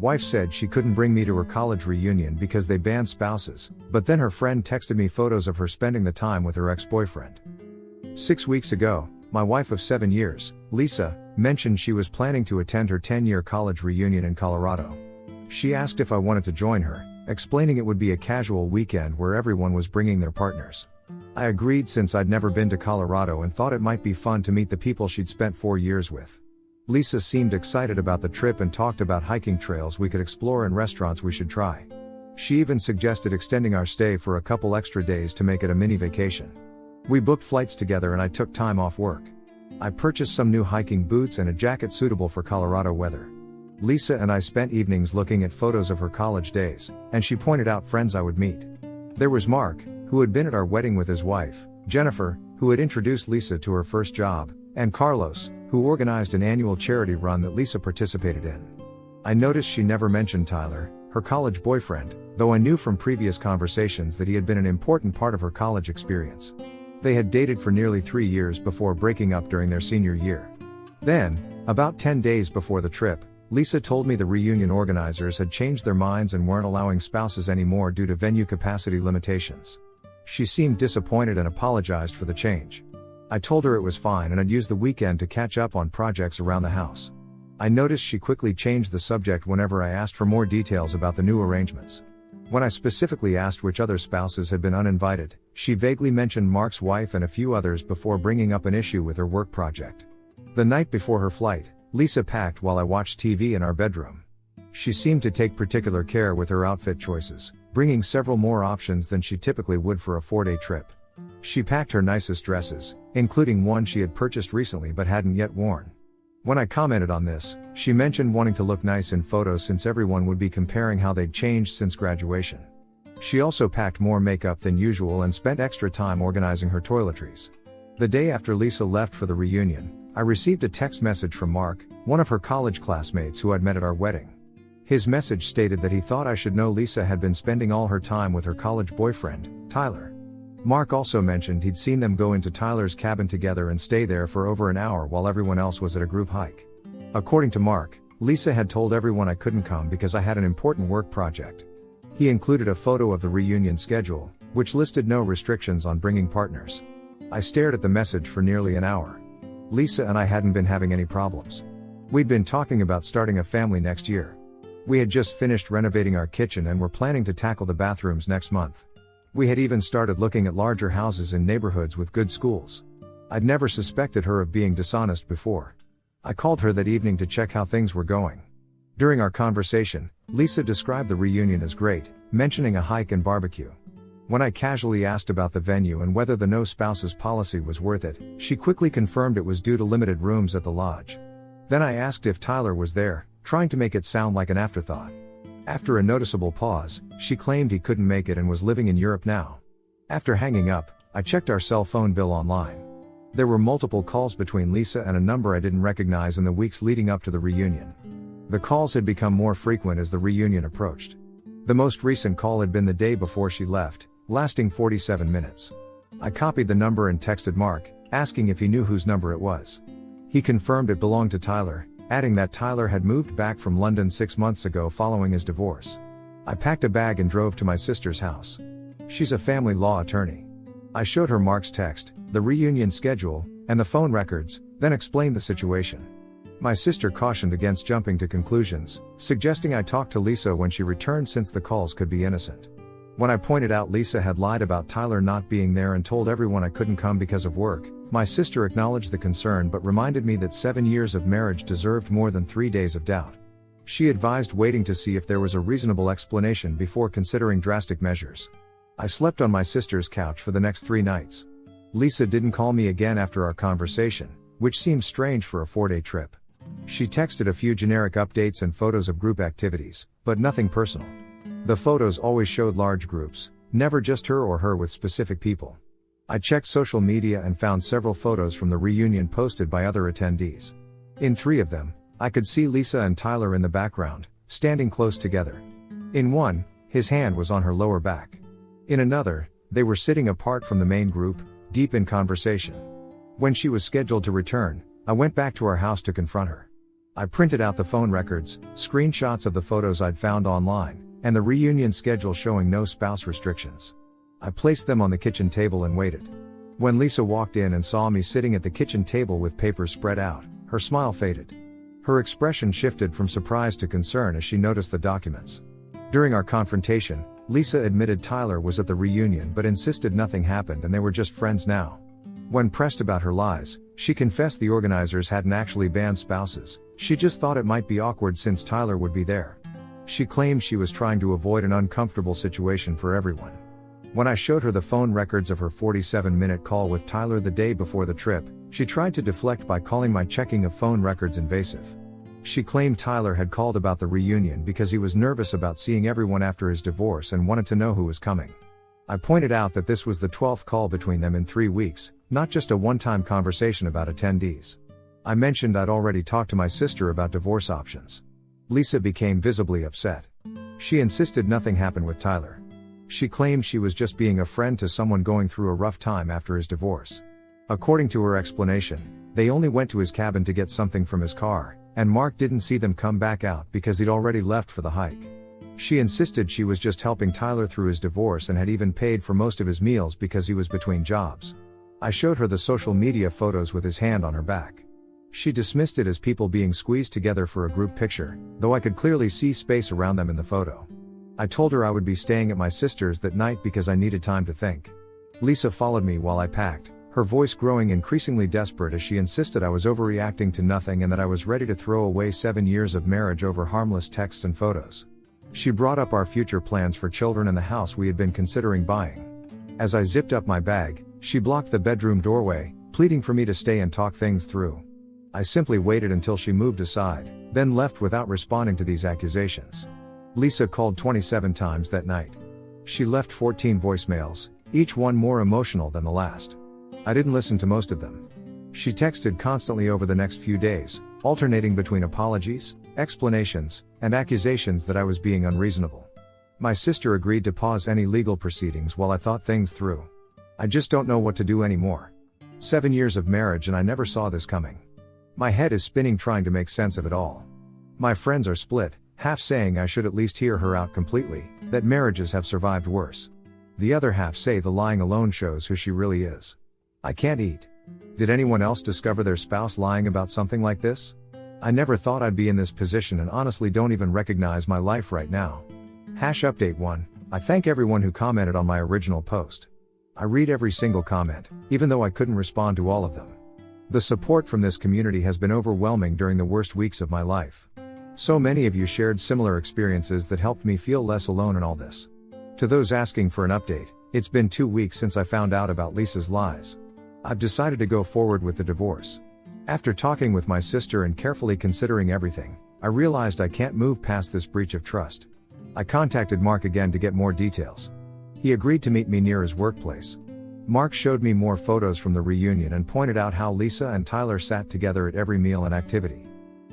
Wife said she couldn't bring me to her college reunion because they banned spouses, but then her friend texted me photos of her spending the time with her ex-boyfriend. 6 weeks ago, my wife of 7 years, Lisa, mentioned she was planning to attend her 10-year college reunion in Colorado. She asked if I wanted to join her, explaining it would be a casual weekend where everyone was bringing their partners. I agreed since I'd never been to Colorado and thought it might be fun to meet the people she'd spent 4 years with. Lisa seemed excited about the trip and talked about hiking trails we could explore and restaurants we should try. She even suggested extending our stay for a couple extra days to make it a mini vacation. We booked flights together and I took time off work. I purchased some new hiking boots and a jacket suitable for Colorado weather. Lisa and I spent evenings looking at photos of her college days, and she pointed out friends I would meet. There was Mark, who had been at our wedding with his wife, Jennifer, who had introduced Lisa to her first job, and Carlos, who organized an annual charity run that Lisa participated in. I noticed she never mentioned Tyler, her college boyfriend, though I knew from previous conversations that he had been an important part of her college experience. They had dated for nearly 3 years before breaking up during their senior year. Then, about 10 days before the trip, Lisa told me the reunion organizers had changed their minds and weren't allowing spouses anymore due to venue capacity limitations. She seemed disappointed and apologized for the change. I told her it was fine and I'd use the weekend to catch up on projects around the house. I noticed she quickly changed the subject whenever I asked for more details about the new arrangements. When I specifically asked which other spouses had been uninvited, she vaguely mentioned Mark's wife and a few others before bringing up an issue with her work project. The night before her flight, Lisa packed while I watched TV in our bedroom. She seemed to take particular care with her outfit choices, bringing several more options than she typically would for a 4-day trip. She packed her nicest dresses, including one she had purchased recently but hadn't yet worn. When I commented on this, she mentioned wanting to look nice in photos since everyone would be comparing how they'd changed since graduation. She also packed more makeup than usual and spent extra time organizing her toiletries. The day after Lisa left for the reunion, I received a text message from Mark, one of her college classmates who I'd met at our wedding. His message stated that he thought I should know Lisa had been spending all her time with her college boyfriend, Tyler. Mark also mentioned he'd seen them go into Tyler's cabin together and stay there for over an hour while everyone else was at a group hike. According to Mark, Lisa had told everyone I couldn't come because I had an important work project. He included a photo of the reunion schedule, which listed no restrictions on bringing partners. I stared at the message for nearly an hour. Lisa and I hadn't been having any problems. We'd been talking about starting a family next year. We had just finished renovating our kitchen and were planning to tackle the bathrooms next month. We had even started looking at larger houses in neighborhoods with good schools. I'd never suspected her of being dishonest before. I called her that evening to check how things were going. During our conversation, Lisa described the reunion as great, mentioning a hike and barbecue. When I casually asked about the venue and whether the no spouses policy was worth it, she quickly confirmed it was due to limited rooms at the lodge. Then I asked if Tyler was there, trying to make it sound like an afterthought. After a noticeable pause, she claimed he couldn't make it and was living in Europe now. After hanging up, I checked our cell phone bill online. There were multiple calls between Lisa and a number I didn't recognize in the weeks leading up to the reunion. The calls had become more frequent as the reunion approached. The most recent call had been the day before she left, lasting 47 minutes. I copied the number and texted Mark, asking if he knew whose number it was. He confirmed it belonged to Tyler, adding that Tyler had moved back from London 6 months ago following his divorce. I packed a bag and drove to my sister's house. She's a family law attorney. I showed her Mark's text, the reunion schedule, and the phone records, then explained the situation. My sister cautioned against jumping to conclusions, suggesting I talk to Lisa when she returned since the calls could be innocent. When I pointed out Lisa had lied about Tyler not being there and told everyone I couldn't come because of work, my sister acknowledged the concern but reminded me that 7 years of marriage deserved more than 3 days of doubt. She advised waiting to see if there was a reasonable explanation before considering drastic measures. I slept on my sister's couch for the next 3 nights. Lisa didn't call me again after our conversation, which seemed strange for a 4-day trip. She texted a few generic updates and photos of group activities, but nothing personal. The photos always showed large groups, never just her or her with specific people. I checked social media and found several photos from the reunion posted by other attendees. In 3 of them, I could see Lisa and Tyler in the background, standing close together. In one, his hand was on her lower back. In another, they were sitting apart from the main group, deep in conversation. When she was scheduled to return, I went back to our house to confront her. I printed out the phone records, screenshots of the photos I'd found online, and the reunion schedule showing no spouse restrictions. I placed them on the kitchen table and waited. When Lisa walked in and saw me sitting at the kitchen table with papers spread out, her smile faded. Her expression shifted from surprise to concern as she noticed the documents. During our confrontation, Lisa admitted Tyler was at the reunion but insisted nothing happened and they were just friends now. When pressed about her lies, she confessed the organizers hadn't actually banned spouses, she just thought it might be awkward since Tyler would be there. She claimed she was trying to avoid an uncomfortable situation for everyone. When I showed her the phone records of her 47-minute call with Tyler the day before the trip, she tried to deflect by calling my checking of phone records invasive. She claimed Tyler had called about the reunion because he was nervous about seeing everyone after his divorce and wanted to know who was coming. I pointed out that this was the 12th call between them in 3 weeks, not just a one-time conversation about attendees. I mentioned I'd already talked to my sister about divorce options. Lisa became visibly upset. She insisted nothing happened with Tyler. She claimed she was just being a friend to someone going through a rough time after his divorce. According to her explanation, they only went to his cabin to get something from his car, and Mark didn't see them come back out because he'd already left for the hike. She insisted she was just helping Tyler through his divorce and had even paid for most of his meals because he was between jobs. I showed her the social media photos with his hand on her back. She dismissed it as people being squeezed together for a group picture, though I could clearly see space around them in the photo. I told her I would be staying at my sister's that night because I needed time to think. Lisa followed me while I packed, her voice growing increasingly desperate as she insisted I was overreacting to nothing and that I was ready to throw away 7 years of marriage over harmless texts and photos. She brought up our future plans for children and the house we had been considering buying. As I zipped up my bag, she blocked the bedroom doorway, pleading for me to stay and talk things through. I simply waited until she moved aside, then left without responding to these accusations. Lisa called 27 times that night. She left 14 voicemails, each one more emotional than the last. I didn't listen to most of them. She texted constantly over the next few days, alternating between apologies, explanations, and accusations that I was being unreasonable. My sister agreed to pause any legal proceedings while I thought things through. I just don't know what to do anymore. 7 years of marriage and I never saw this coming. My head is spinning trying to make sense of it all. My friends are split, half saying I should at least hear her out completely, that marriages have survived worse. The other half say the lying alone shows who she really is. I can't eat. Did anyone else discover their spouse lying about something like this? I never thought I'd be in this position and honestly don't even recognize my life right now. Update 1. I thank everyone who commented on my original post. I read every single comment, even though I couldn't respond to all of them. The support from this community has been overwhelming during the worst weeks of my life. So many of you shared similar experiences that helped me feel less alone in all this. To those asking for an update, it's been 2 weeks since I found out about Lisa's lies. I've decided to go forward with the divorce. After talking with my sister and carefully considering everything, I realized I can't move past this breach of trust. I contacted Mark again to get more details. He agreed to meet me near his workplace. Mark showed me more photos from the reunion and pointed out how Lisa and Tyler sat together at every meal and activity.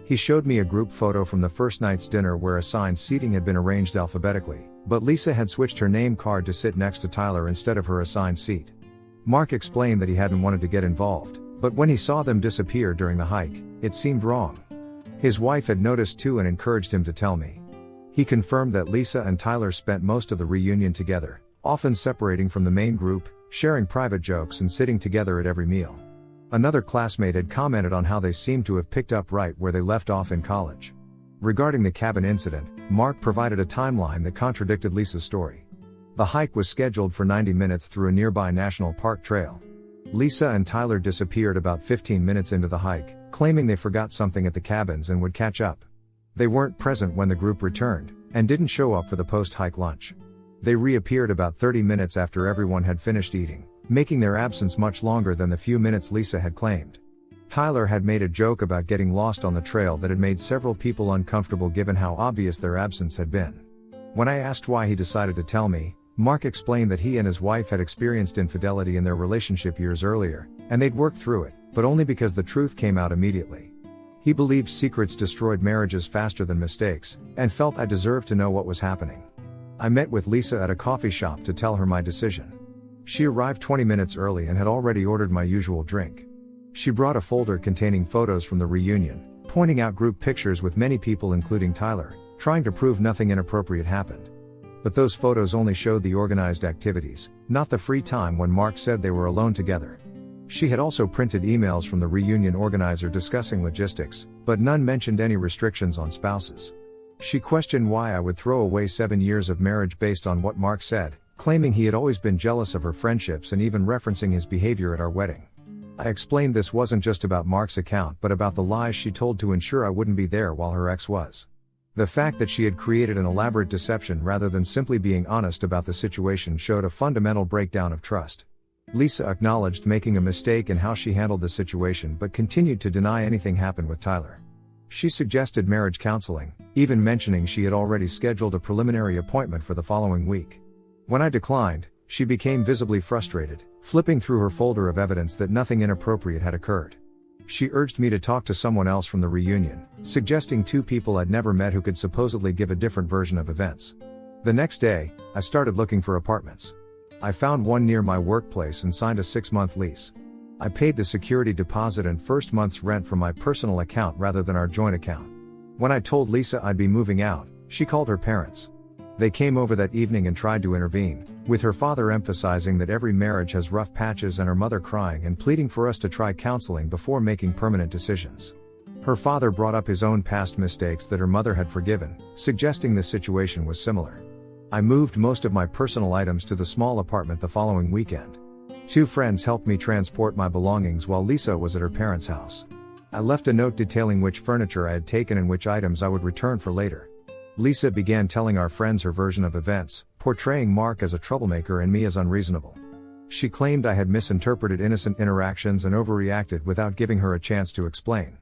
He showed me a group photo from the first night's dinner where assigned seating had been arranged alphabetically, but Lisa had switched her name card to sit next to Tyler instead of her assigned seat. Mark explained that he hadn't wanted to get involved, but when he saw them disappear during the hike, it seemed wrong. His wife had noticed too and encouraged him to tell me. He confirmed that Lisa and Tyler spent most of the reunion together, often separating from the main group, sharing private jokes and sitting together at every meal. Another classmate had commented on how they seemed to have picked up right where they left off in college. Regarding the cabin incident, Mark provided a timeline that contradicted Lisa's story. The hike was scheduled for 90 minutes through a nearby national park trail. Lisa and Tyler disappeared about 15 minutes into the hike, claiming they forgot something at the cabins and would catch up. They weren't present when the group returned, and didn't show up for the post-hike lunch. They reappeared about 30 minutes after everyone had finished eating, making their absence much longer than the few minutes Lisa had claimed. Tyler had made a joke about getting lost on the trail that had made several people uncomfortable given how obvious their absence had been. When I asked why he decided to tell me, Mark explained that he and his wife had experienced infidelity in their relationship years earlier, and they'd worked through it, but only because the truth came out immediately. He believed secrets destroyed marriages faster than mistakes, and felt I deserved to know what was happening. I met with Lisa at a coffee shop to tell her my decision. She arrived 20 minutes early and had already ordered my usual drink. She brought a folder containing photos from the reunion, pointing out group pictures with many people including Tyler, trying to prove nothing inappropriate happened. But those photos only showed the organized activities, not the free time when Mark said they were alone together. She had also printed emails from the reunion organizer discussing logistics, but none mentioned any restrictions on spouses. She questioned why I would throw away 7 years of marriage based on what Mark said, claiming he had always been jealous of her friendships and even referencing his behavior at our wedding. I explained this wasn't just about Mark's account but about the lies she told to ensure I wouldn't be there while her ex was. The fact that she had created an elaborate deception rather than simply being honest about the situation showed a fundamental breakdown of trust. Lisa acknowledged making a mistake in how she handled the situation but continued to deny anything happened with Tyler. She suggested marriage counseling, even mentioning she had already scheduled a preliminary appointment for the following week. When I declined, she became visibly frustrated, flipping through her folder of evidence that nothing inappropriate had occurred. She urged me to talk to someone else from the reunion, suggesting 2 people I'd never met who could supposedly give a different version of events. The next day, I started looking for apartments. I found one near my workplace and signed a 6-month lease. I paid the security deposit and first month's rent from my personal account rather than our joint account. When I told Lisa I'd be moving out, she called her parents. They came over that evening and tried to intervene, with her father emphasizing that every marriage has rough patches and her mother crying and pleading for us to try counseling before making permanent decisions. Her father brought up his own past mistakes that her mother had forgiven, suggesting the situation was similar. I moved most of my personal items to the small apartment the following weekend. 2 friends helped me transport my belongings while Lisa was at her parents' house. I left a note detailing which furniture I had taken and which items I would return for later. Lisa began telling our friends her version of events, portraying Mark as a troublemaker and me as unreasonable. She claimed I had misinterpreted innocent interactions and overreacted without giving her a chance to explain.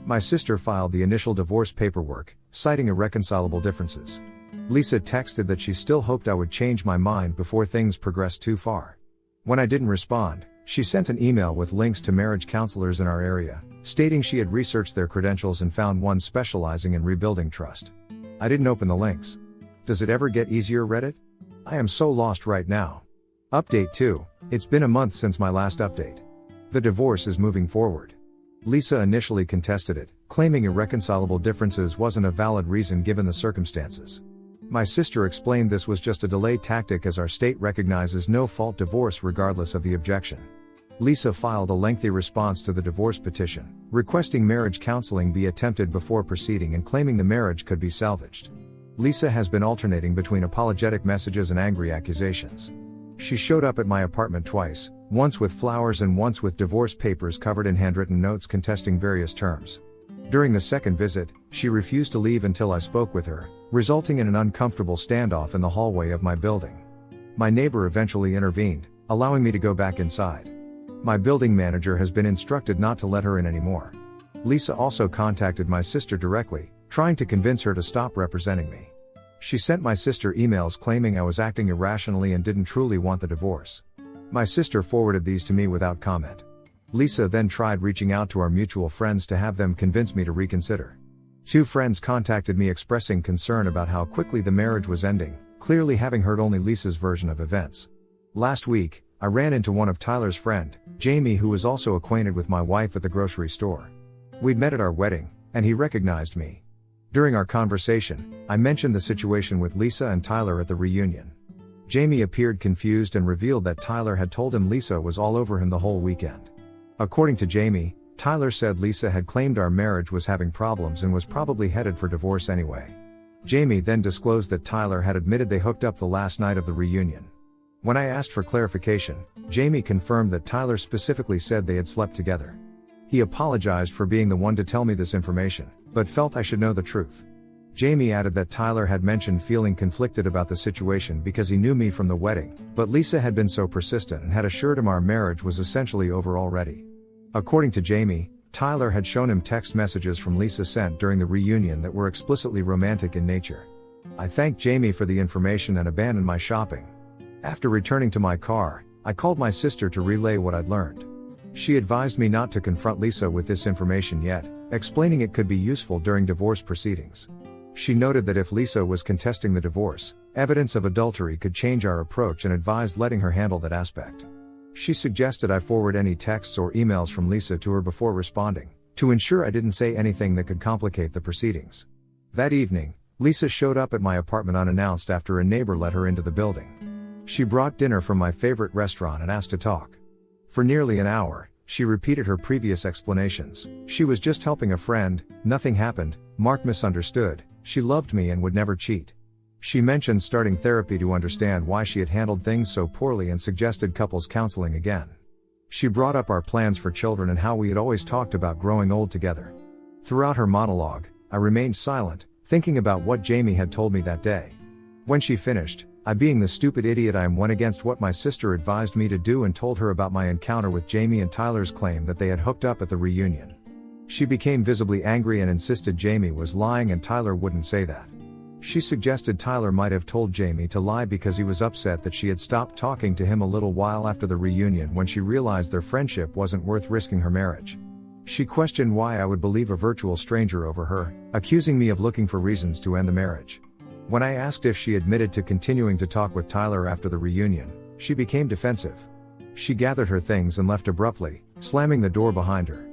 My sister filed the initial divorce paperwork, citing irreconcilable differences. Lisa texted that she still hoped I would change my mind before things progressed too far. When I didn't respond, she sent an email with links to marriage counselors in our area, stating she had researched their credentials and found one specializing in rebuilding trust. I didn't open the links. Does it ever get easier, Reddit? I am so lost right now. Update 2, it's been a month since my last update. The divorce is moving forward. Lisa initially contested it, claiming irreconcilable differences wasn't a valid reason given the circumstances. My sister explained this was just a delay tactic as our state recognizes no-fault divorce regardless of the objection. Lisa filed a lengthy response to the divorce petition, requesting marriage counseling be attempted before proceeding and claiming the marriage could be salvaged. Lisa has been alternating between apologetic messages and angry accusations. She showed up at my apartment twice, once with flowers and once with divorce papers covered in handwritten notes contesting various terms. During the second visit, she refused to leave until I spoke with her, resulting in an uncomfortable standoff in the hallway of my building. My neighbor eventually intervened, allowing me to go back inside. My building manager has been instructed not to let her in anymore. Lisa also contacted my sister directly, trying to convince her to stop representing me. She sent my sister emails claiming I was acting irrationally and didn't truly want the divorce. My sister forwarded these to me without comment. Lisa then tried reaching out to our mutual friends to have them convince me to reconsider. 2 friends contacted me expressing concern about how quickly the marriage was ending, clearly having heard only Lisa's version of events. Last week, I ran into one of Tyler's friend, Jamie, who was also acquainted with my wife at the grocery store. We'd met at our wedding, and he recognized me. During our conversation, I mentioned the situation with Lisa and Tyler at the reunion. Jamie appeared confused and revealed that Tyler had told him Lisa was all over him the whole weekend. According to Jamie, Tyler said Lisa had claimed our marriage was having problems and was probably headed for divorce anyway. Jamie then disclosed that Tyler had admitted they hooked up the last night of the reunion. When I asked for clarification, Jamie confirmed that Tyler specifically said they had slept together. He apologized for being the one to tell me this information, but felt I should know the truth. Jamie added that Tyler had mentioned feeling conflicted about the situation because he knew me from the wedding, but Lisa had been so persistent and had assured him our marriage was essentially over already. According to Jamie, Tyler had shown him text messages from Lisa sent during the reunion that were explicitly romantic in nature. I thanked Jamie for the information and abandoned my shopping. After returning to my car, I called my sister to relay what I'd learned. She advised me not to confront Lisa with this information yet, explaining it could be useful during divorce proceedings. She noted that if Lisa was contesting the divorce, evidence of adultery could change our approach and advised letting her handle that aspect. She suggested I forward any texts or emails from Lisa to her before responding, to ensure I didn't say anything that could complicate the proceedings. That evening, Lisa showed up at my apartment unannounced after a neighbor let her into the building. She brought dinner from my favorite restaurant and asked to talk. For nearly an hour, she repeated her previous explanations. She was just helping a friend, nothing happened, Mark misunderstood, she loved me and would never cheat. She mentioned starting therapy to understand why she had handled things so poorly and suggested couples counseling again. She brought up our plans for children and how we had always talked about growing old together. Throughout her monologue, I remained silent, thinking about what Jamie had told me that day. When she finished, I, being the stupid idiot I am, went against what my sister advised me to do and told her about my encounter with Jamie and Tyler's claim that they had hooked up at the reunion. She became visibly angry and insisted Jamie was lying and Tyler wouldn't say that. She suggested Tyler might have told Jamie to lie because he was upset that she had stopped talking to him a little while after the reunion when she realized their friendship wasn't worth risking her marriage. She questioned why I would believe a virtual stranger over her, accusing me of looking for reasons to end the marriage. When I asked if she admitted to continuing to talk with Tyler after the reunion, she became defensive. She gathered her things and left abruptly, slamming the door behind her.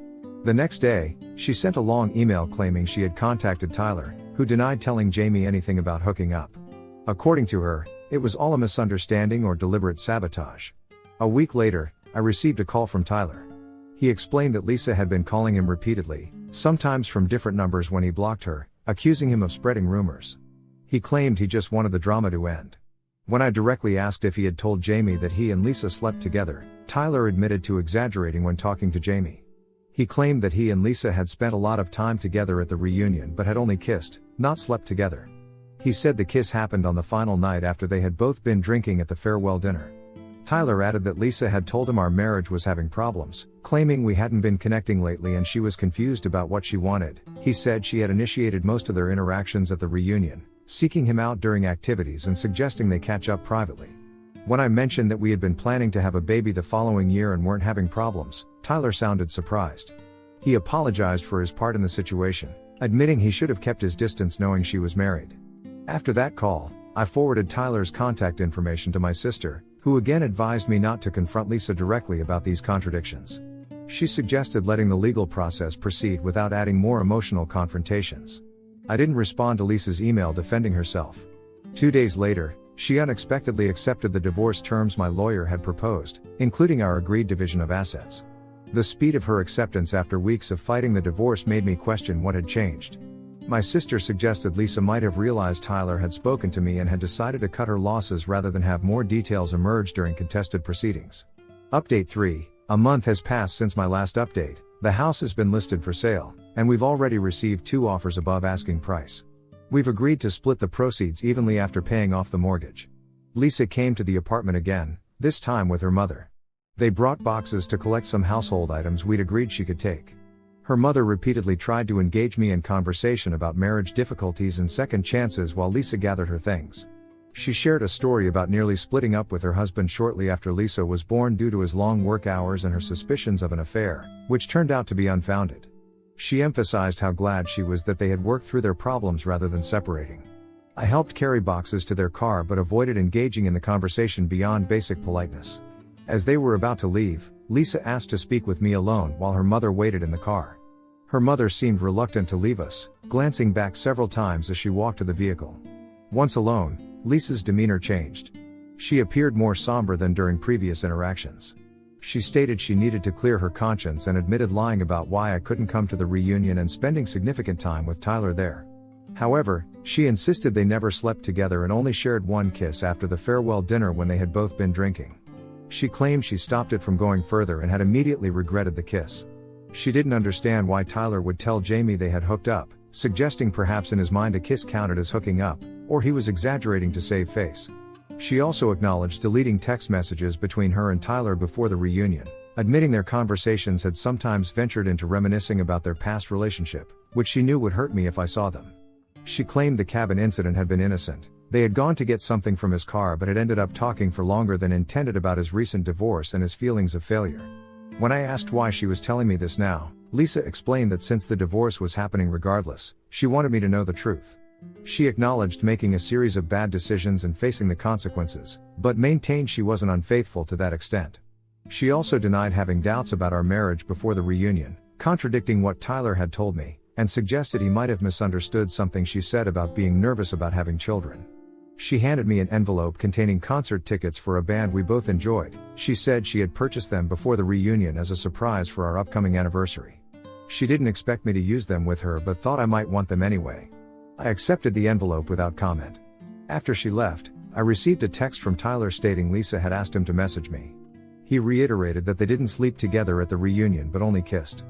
The next day, she sent a long email claiming she had contacted Tyler, who denied telling Jamie anything about hooking up. According to her, it was all a misunderstanding or deliberate sabotage. A week later, I received a call from Tyler. He explained that Lisa had been calling him repeatedly, sometimes from different numbers when he blocked her, accusing him of spreading rumors. He claimed he just wanted the drama to end. When I directly asked if he had told Jamie that he and Lisa slept together, Tyler admitted to exaggerating when talking to Jamie. He claimed that he and Lisa had spent a lot of time together at the reunion but had only kissed, not slept together. He said the kiss happened on the final night after they had both been drinking at the farewell dinner. Tyler added that Lisa had told him our marriage was having problems, claiming we hadn't been connecting lately and she was confused about what she wanted. He said she had initiated most of their interactions at the reunion, seeking him out during activities and suggesting they catch up privately. When I mentioned that we had been planning to have a baby the following year and weren't having problems, Tyler sounded surprised. He apologized for his part in the situation, admitting he should have kept his distance knowing she was married. After that call, I forwarded Tyler's contact information to my sister, who again advised me not to confront Lisa directly about these contradictions. She suggested letting the legal process proceed without adding more emotional confrontations. I didn't respond to Lisa's email defending herself. 2 days later, she unexpectedly accepted the divorce terms my lawyer had proposed, including our agreed division of assets. The speed of her acceptance after weeks of fighting the divorce made me question what had changed. My sister suggested Lisa might have realized Tyler had spoken to me and had decided to cut her losses rather than have more details emerge during contested proceedings. Update 3. A month has passed since my last update. The house has been listed for sale, and we've already received 2 offers above asking price. We've agreed to split the proceeds evenly after paying off the mortgage. Lisa came to the apartment again, this time with her mother. They brought boxes to collect some household items we'd agreed she could take. Her mother repeatedly tried to engage me in conversation about marriage difficulties and second chances while Lisa gathered her things. She shared a story about nearly splitting up with her husband shortly after Lisa was born due to his long work hours and her suspicions of an affair, which turned out to be unfounded. She emphasized how glad she was that they had worked through their problems rather than separating. I helped carry boxes to their car but avoided engaging in the conversation beyond basic politeness. As they were about to leave, Lisa asked to speak with me alone while her mother waited in the car. Her mother seemed reluctant to leave us, glancing back several times as she walked to the vehicle. Once alone, Lisa's demeanor changed. She appeared more somber than during previous interactions. She stated she needed to clear her conscience and admitted lying about why I couldn't come to the reunion and spending significant time with Tyler there. However, she insisted they never slept together and only shared one kiss after the farewell dinner when they had both been drinking. She claimed she stopped it from going further and had immediately regretted the kiss. She didn't understand why Tyler would tell Jamie they had hooked up, suggesting perhaps in his mind a kiss counted as hooking up, or he was exaggerating to save face. She also acknowledged deleting text messages between her and Tyler before the reunion, admitting their conversations had sometimes ventured into reminiscing about their past relationship, which she knew would hurt me if I saw them. She claimed the cabin incident had been innocent. They had gone to get something from his car but had ended up talking for longer than intended about his recent divorce and his feelings of failure. When I asked why she was telling me this now, Lisa explained that since the divorce was happening regardless, she wanted me to know the truth. She acknowledged making a series of bad decisions and facing the consequences, but maintained she wasn't unfaithful to that extent. She also denied having doubts about our marriage before the reunion, contradicting what Tyler had told me, and suggested he might have misunderstood something she said about being nervous about having children. She handed me an envelope containing concert tickets for a band we both enjoyed. She said she had purchased them before the reunion as a surprise for our upcoming anniversary. She didn't expect me to use them with her but thought I might want them anyway. I accepted the envelope without comment. After she left, I received a text from Tyler stating Lisa had asked him to message me. He reiterated that they didn't sleep together at the reunion but only kissed.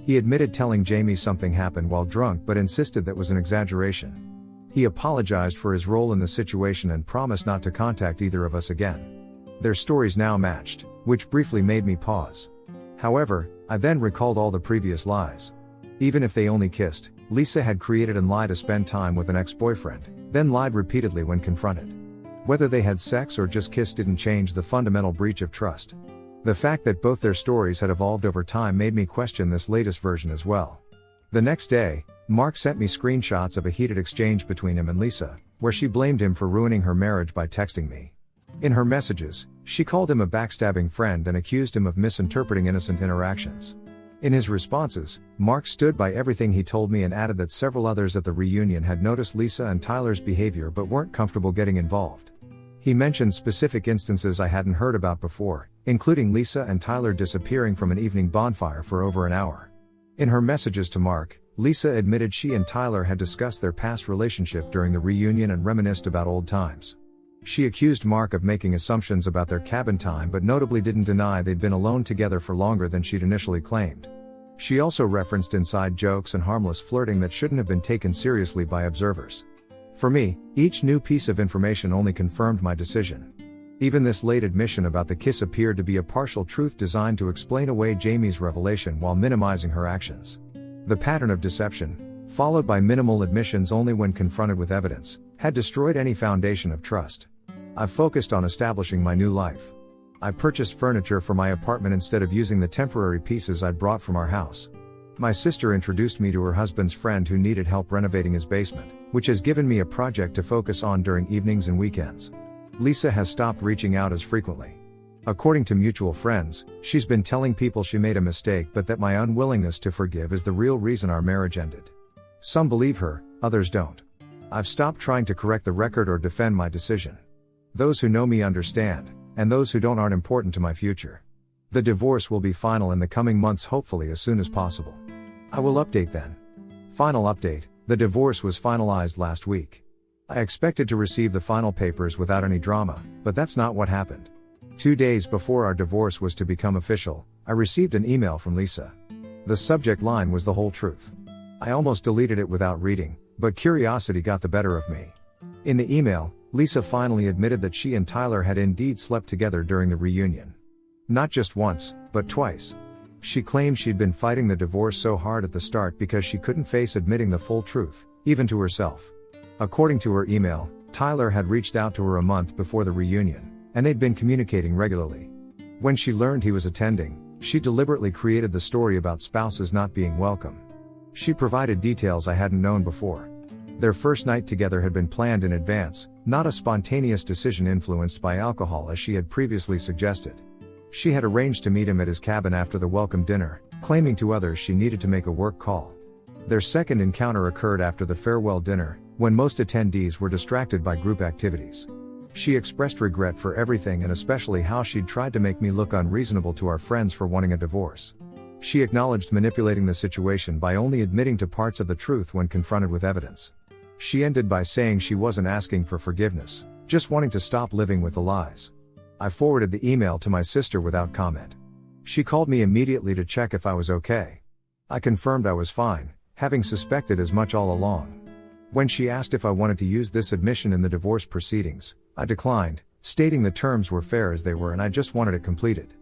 He admitted telling Jamie something happened while drunk but insisted that was an exaggeration. He apologized for his role in the situation and promised not to contact either of us again. Their stories now matched, which briefly made me pause. However, I then recalled all the previous lies. Even if they only kissed, Lisa had created and lied to spend time with an ex-boyfriend, then lied repeatedly when confronted. Whether they had sex or just kissed didn't change the fundamental breach of trust. The fact that both their stories had evolved over time made me question this latest version as well. The next day, Mark sent me screenshots of a heated exchange between him and Lisa, where she blamed him for ruining her marriage by texting me. In her messages, she called him a backstabbing friend and accused him of misinterpreting innocent interactions. In his responses, Mark stood by everything he told me and added that several others at the reunion had noticed Lisa and Tyler's behavior but weren't comfortable getting involved. He mentioned specific instances I hadn't heard about before, including Lisa and Tyler disappearing from an evening bonfire for over an hour. In her messages to Mark, Lisa admitted she and Tyler had discussed their past relationship during the reunion and reminisced about old times. She accused Mark of making assumptions about their cabin time but notably didn't deny they'd been alone together for longer than she'd initially claimed. She also referenced inside jokes and harmless flirting that shouldn't have been taken seriously by observers. For me, each new piece of information only confirmed my decision. Even this late admission about the kiss appeared to be a partial truth designed to explain away Jamie's revelation while minimizing her actions. The pattern of deception, followed by minimal admissions only when confronted with evidence, had destroyed any foundation of trust. I focused on establishing my new life. I purchased furniture for my apartment instead of using the temporary pieces I'd brought from our house. My sister introduced me to her husband's friend who needed help renovating his basement, which has given me a project to focus on during evenings and weekends. Lisa has stopped reaching out as frequently. According to mutual friends, she's been telling people she made a mistake but that my unwillingness to forgive is the real reason our marriage ended. Some believe her, others don't. I've stopped trying to correct the record or defend my decision. Those who know me understand, and those who don't aren't important to my future. The divorce will be final in the coming months, hopefully as soon as possible. I will update then. Final update, the divorce was finalized last week. I expected to receive the final papers without any drama, but that's not what happened. 2 days before our divorce was to become official, I received an email from Lisa. The subject line was the whole truth. I almost deleted it without reading, but curiosity got the better of me. In the email, Lisa finally admitted that she and Tyler had indeed slept together during the reunion. Not just once, but twice. She claimed she'd been fighting the divorce so hard at the start because she couldn't face admitting the full truth, even to herself. According to her email, Tyler had reached out to her a month before the reunion, and they'd been communicating regularly. When she learned he was attending, she deliberately created the story about spouses not being welcome. She provided details I hadn't known before. Their first night together had been planned in advance, not a spontaneous decision influenced by alcohol as she had previously suggested. She had arranged to meet him at his cabin after the welcome dinner, claiming to others she needed to make a work call. Their second encounter occurred after the farewell dinner, when most attendees were distracted by group activities. She expressed regret for everything and especially how she'd tried to make me look unreasonable to our friends for wanting a divorce. She acknowledged manipulating the situation by only admitting to parts of the truth when confronted with evidence. She ended by saying she wasn't asking for forgiveness, just wanting to stop living with the lies. I forwarded the email to my sister without comment. She called me immediately to check if I was okay. I confirmed I was fine, having suspected as much all along. When she asked if I wanted to use this admission in the divorce proceedings, I declined, stating the terms were fair as they were and I just wanted it completed.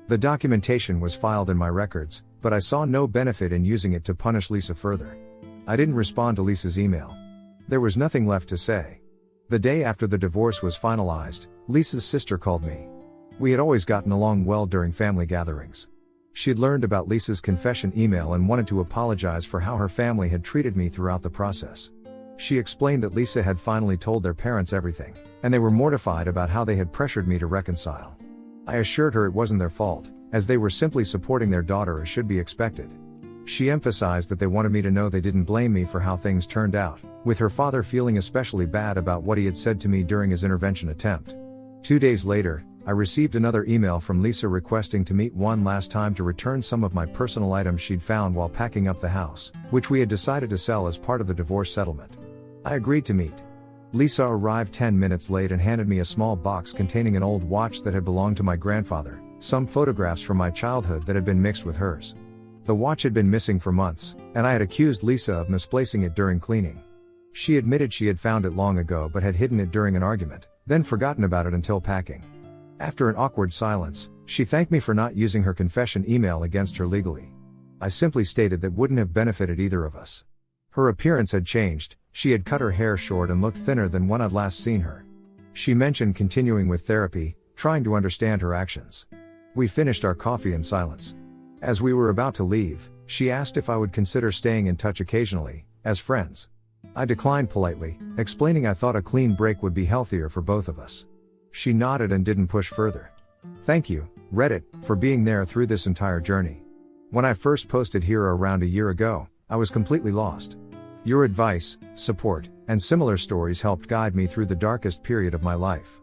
The documentation was filed in my records, but I saw no benefit in using it to punish Lisa further. I didn't respond to Lisa's email. There was nothing left to say. The day after the divorce was finalized, Lisa's sister called me. We had always gotten along well during family gatherings. She'd learned about Lisa's confession email and wanted to apologize for how her family had treated me throughout the process. She explained that Lisa had finally told their parents everything, and they were mortified about how they had pressured me to reconcile. I assured her it wasn't their fault, as they were simply supporting their daughter as should be expected. She emphasized that they wanted me to know they didn't blame me for how things turned out, with her father feeling especially bad about what he had said to me during his intervention attempt. 2 days later, I received another email from Lisa requesting to meet one last time to return some of my personal items she'd found while packing up the house, which we had decided to sell as part of the divorce settlement. I agreed to meet. Lisa arrived 10 minutes late and handed me a small box containing an old watch that had belonged to my grandfather, some photographs from my childhood that had been mixed with hers. The watch had been missing for months, and I had accused Lisa of misplacing it during cleaning. She admitted she had found it long ago but had hidden it during an argument, then forgotten about it until packing. After an awkward silence, she thanked me for not using her confession email against her legally. I simply stated that wouldn't have benefited either of us. Her appearance had changed, she had cut her hair short and looked thinner than when I'd last seen her. She mentioned continuing with therapy, trying to understand her actions. We finished our coffee in silence. As we were about to leave, she asked if I would consider staying in touch occasionally, as friends. I declined politely, explaining I thought a clean break would be healthier for both of us. She nodded and didn't push further. Thank you, Reddit, for being there through this entire journey. When I first posted here around a year ago, I was completely lost. Your advice, support, and similar stories helped guide me through the darkest period of my life.